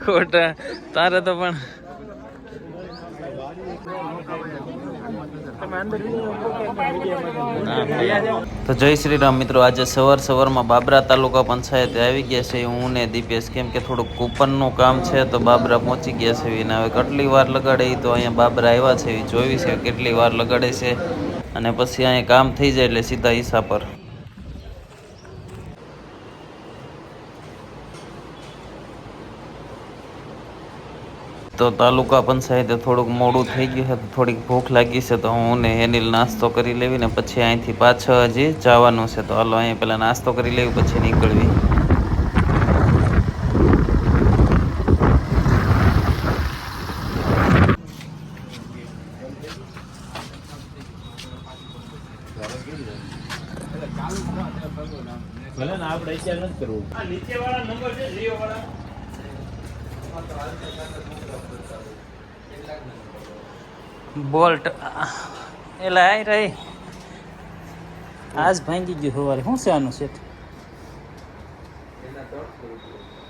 ખોટા તારે તો પણ તો જય શ્રી રામ મિત્રો, આજે સવારમાં બાબરા તાલુકા પંચાયતે આવી ગયા છે હું ને દીપેશ, કેમ કે થોડુંક કૂપનનું કામ છે તો બાબરા પહોંચી ગયા છે. અને હવે કેટલી વાર લગાડે તો અહીંયા બાબરા આવ્યા છે, જોઈ છે કેટલી વાર લગાડે છે અને પછી અહીંયા કામ થઈ જાય એટલે સીધા હિસ્સા પર. તો તાલુકા પંચાયતે થોડુંક મોડું થઈ ગયું છે, થોડીક ભૂખ લાગી છે તો હું ને એનિલ નાસ્તો કરી લેવી ને પછી અહીંથી પાછળ હજી જવાનું છે. તો હાલો અહીંયા પહેલાં નાસ્તો કરી લેવી પછી નીકળવી. બોલ્ટ એટલે આઈ રહી આજ ભાંગી ગયું સવારે. શું છે આનું સેટ?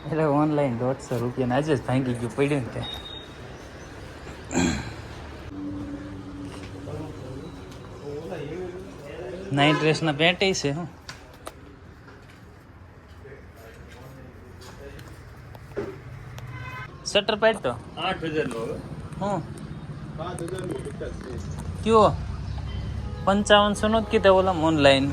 એટલે ઓનલાઈન 150 રૂપિયા આજે જ ભાંગી ગયું, પડ્યું ને ત્યાં. નાઇટ ડ્રેસના પેન્ટ છે. હું શટર પાડ તો 8000 નો. હું કયો 5500 નો જ કીધા ઓલા ઓનલાઈન.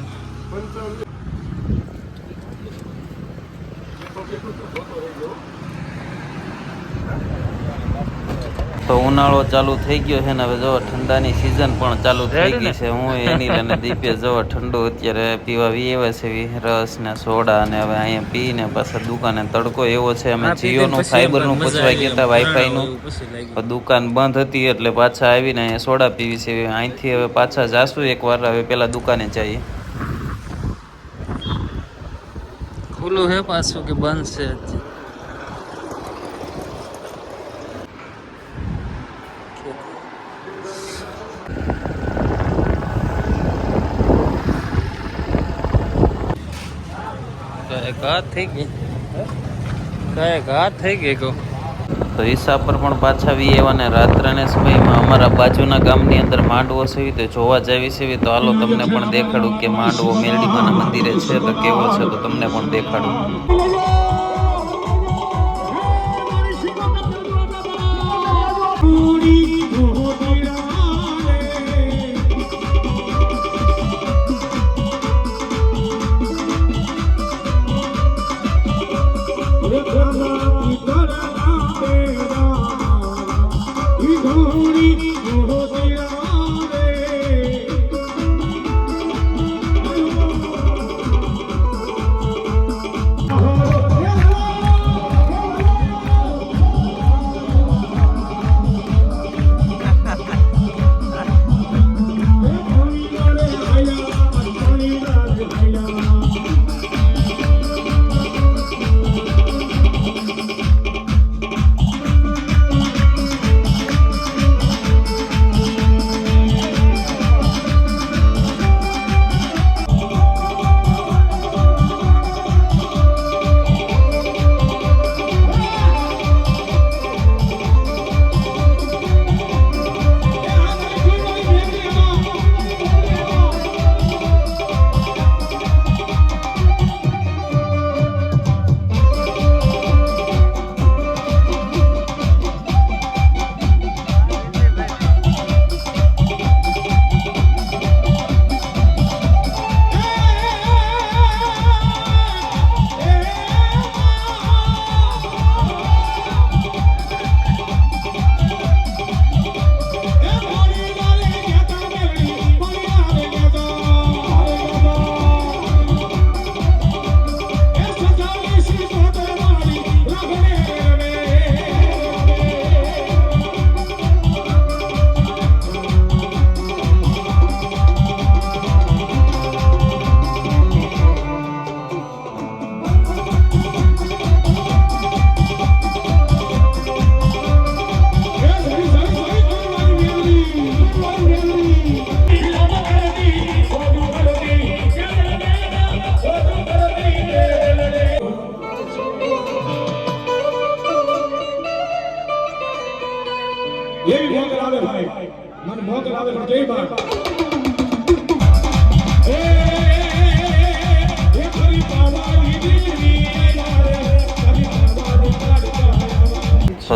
તો ઉનાળો ચાલુ થઈ ગયો છે ને હવે જો ઠંડાની સિઝન પણ ચાલુ થઈ ગઈ છે. હું એની અને દીપે જો ઠંડુ અત્યારે પીવા વીએ છે, રસ ને સોડા, અને હવે અહીંયા પીને પાછા દુકાને તડકો એવો છે. અમે જીઓનું ફાઈબરનું પૂછવા ગયા હતા, વાઈફાઈનું, દુકાન બંધ હતી એટલે પાછા આવીને અહીંયા સોડા પીવી છે. અહીંથી હવે પાછા જાશું એકવાર, હવે પેલા દુકાને જઈએ. ખુલ્લું છે પાછું કે બંધ છે? ઘાત થઈ ગઈ કહો. તો હિસાબ પર પણ પાછા વી એવા ને રાત્રના સમયમાં અમારા બાજુના ગામની અંદર માંડવો છે તો જોવા જાવી છે. તો હાલો તમને પણ દેખાડું કે માંડવો મેલડીમાના મંદિરે છે તો કેવો છે, તો તમને પણ દેખાડું. તો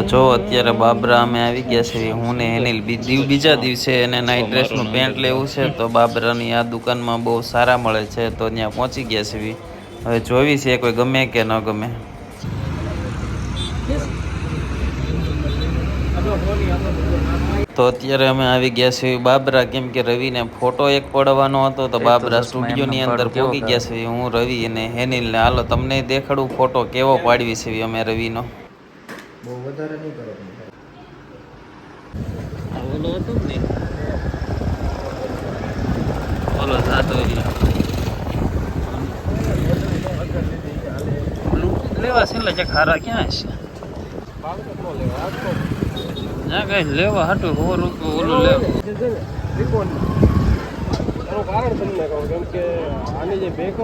જો અત્યારે બાબરા અમે આવી ગયા છે. હું ને એનિલ બીજા દિવસે એને નાઇટ ડ્રેસનું પેન્ટ લેવું છે. તો બાબરાની આ દુકાનમાં બહુ સારા મળે છે, તો ત્યાં પહોંચી ગયા છે. હવે જોવી છે કોઈ ગમે કે ન ગમે. તો અત્યારે અમે આવી ગયા છીએ બાબરા, કેમ કે રવિને ફોટો એક પડવાનો હતો. તો બાબરા સ્ટુડિયોની અંદર પહોંચી ગયા છે. હું, રવિ અને હેનિલને. હાલો તમને દેખાડું ફોટો કેવો પાડવી છે અમે રવિનો. બહુ વધારે નહીં કરો. ઓલો હતો ને, ઓલો સાતો લેવા છે ખારા ક્યાં છે? ના કઈ લેવા હાટું 100 રૂપિયા ઓલું લેવા.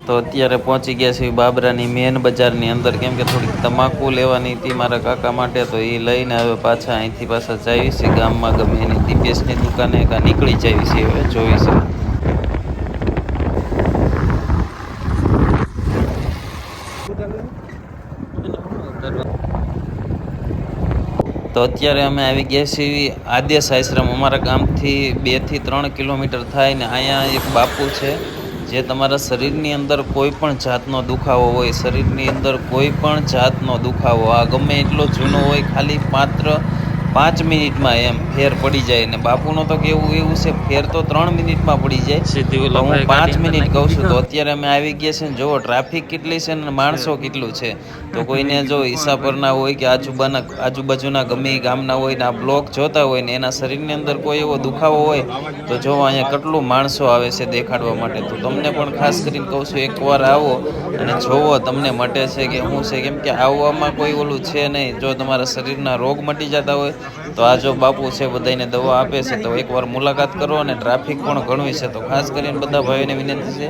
તો અત્યારે પહોંચી ગયા છે બાબરાની મેન બજારની અંદર, કેમ કે થોડીક તમાકુ લેવાની હતી મારા કાકા માટે. તો એ લઈને હવે પાછા અહીંથી પાછા જાવી છે ગામમાં ગમે એની દીપેશની દુકાને નીકળી જાવી છે. હવે જોઈ છે. તો અત્યારે અમે આવી ગયા છીએ આદેશ આશ્રમ. અમારા ગામથી 2 થી 3 કિલોમીટર થાય ને અહીંયા એક બાપુ છે જે તમારા શરીરની અંદર કોઈ પણ જાતનો દુખાવો હોય, શરીરની અંદર કોઈ પણ જાતનો દુખાવો, આ ગમે એટલો જૂનો હોય, ખાલી માત્ર 5 મિનિટમાં એમ ફેર પડી જાય. ને બાપુનો તો કેવું એવું છે, ફેર તો 3 મિનિટમાં પડી જાય. હું 5 મિનિટ કહું છું. તો અત્યારે અમે આવી ગયા છે ને જુઓ ટ્રાફિક કેટલી છે ને માણસો કેટલું છે. તો કોઈને જો ઈસાપરના હોય કે આજુબાજુના ગમે ગામના હોય ને આ બ્લોગ જોતા હોય ને એના શરીરની અંદર કોઈ એવો દુખાવો હોય તો જો અહીંયા કેટલું માણસો આવે છે દેખાડવા માટે. તો તમને પણ ખાસ કરીને કહું છું એકવાર આવો અને જોવો તમને મટે છે કે શું છે, કેમ કે આવવામાં કોઈ ઓલું છે નહીં. જો તમારા શરીરના રોગ મટી જતા હોય તો આ જો બાપુ છે બધાને દવા આપે છે. તો એકવાર મુલાકાત કરો. અને ટ્રાફિક પણ ઘણું છે, તો ખાસ કરીને બધા ભાઈઓને વિનંતી છે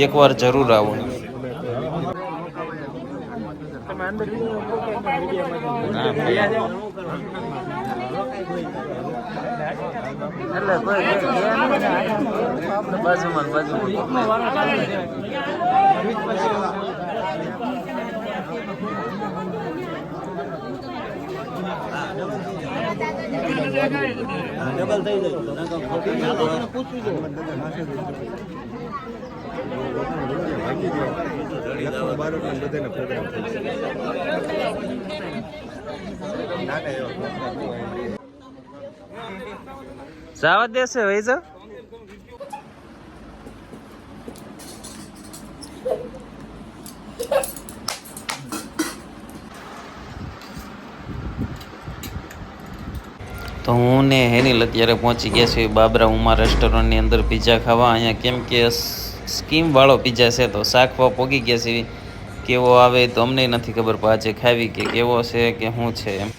એકવાર જરૂર આવો. જવા દેશે ભાઈ સર. તો હું ને હેનિલ અત્યારે પહોંચી ગયા છીએ બાબરા ઉમા રેસ્ટોરન્ટની અંદર પીઝા ખાવા. અહીંયા કેમ કે સ્કીમવાળો પીઝા છે તો શાકવા પોગી ગયા છે. કેવો આવે તો અમને નથી ખબર, પાછે ખાવી કે કેવો છે કે શું છે એમ.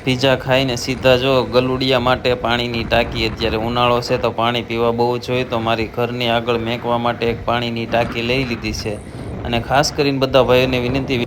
પીઝા ખાઈને સીધા જો ગલુડિયા માટે પાણીની ટાંકી. અત્યારે ઉનાળો છે તો પાણી પીવા બહુ જોઈએ, તો મારી ઘરની આગળ મેકવા માટે એક પાણીની ટાંકી લઈ લીધી છે. અને ખાસ કરીને બધા ભાઈઓને વિનંતી